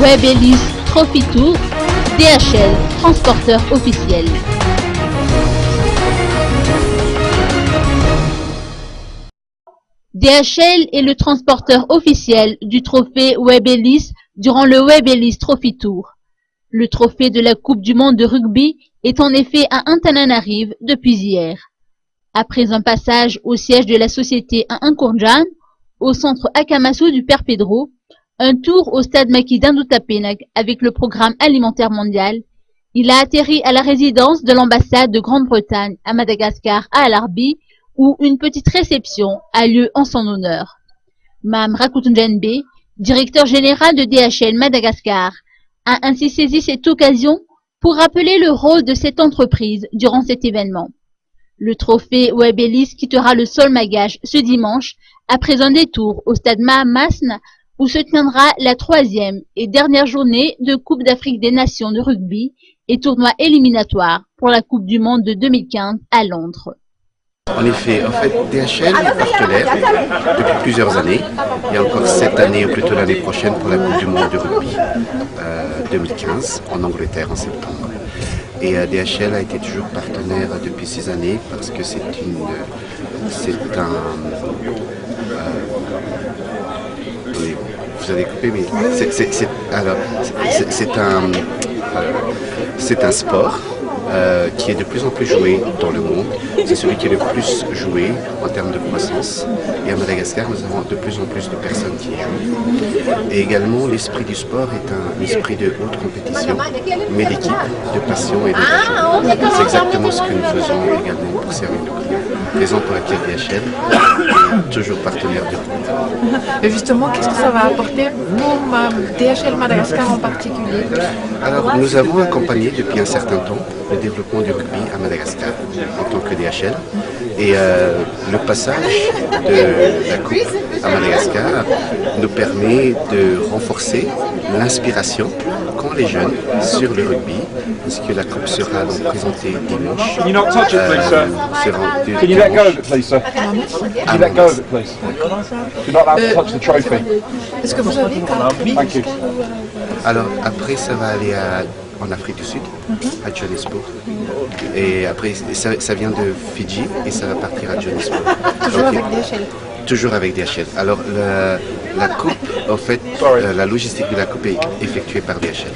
Webelis Trophy Tour, DHL, transporteur officiel. DHL est le transporteur officiel du trophée Webelis durant le Webelis Trophy Tour. Le trophée de la Coupe du monde de rugby est en effet à Antananarive depuis hier. Après un passage au siège de la société à Nkourjan, au centre Akamasu du Père Pedro, un tour au stade Maki d'Indoutapenag avec le programme alimentaire mondial, il a atterri à la résidence de l'ambassade de Grande-Bretagne à Madagascar à Alarbi, où une petite réception a lieu en son honneur. Mam Rakutunjanbe, directeur général de DHL Madagascar, a ainsi saisi cette occasion pour rappeler le rôle de cette entreprise durant cet événement. Le trophée Webelis quittera le sol Magache ce dimanche après un détour au stade Mahamasn où se tiendra la 3e et dernière journée de Coupe d'Afrique des Nations de rugby et tournoi éliminatoire pour la Coupe du monde de 2015 à Londres. En effet, DHL est partenaire depuis plusieurs années. Il y a encore cette année, ou plutôt l'année prochaine, pour la Coupe du monde de rugby 2015 en Angleterre en septembre. Et DHL a été toujours partenaire depuis ces années parce que c'est vous avez coupé, mais c'est un sport qui est de plus en plus joué dans le monde. C'est celui qui est le plus joué en termes de croissance. Et à Madagascar, nous avons de plus en plus de personnes qui y jouent. Et également, l'esprit du sport est un esprit de haute compétition, mais d'équipe, de passion et de passion. C'est exactement ce que nous faisons également pour servir nos clients. Raison pour laquelle DHL est toujours partenaire de nous. Et justement, qu'est-ce que ça va apporter pour DHL Madagascar en particulier? Alors, nous avons accompagné depuis un certain temps le développement du rugby à Madagascar en tant que DHL. Et le passage de la Coupe à Madagascar nous permet de renforcer l'inspiration qu'ont les jeunes sur le rugby, puisque la Coupe sera donc présentée dimanche. Est-ce que vous avez Alors après, ça va aller en Afrique du Sud, à Johannesburg. Et après, ça vient de Fidji et ça va partir à Johannesburg. toujours avec DHL? Toujours avec DHL. Alors, la coupe, en fait, la logistique de la coupe est effectuée par DHL.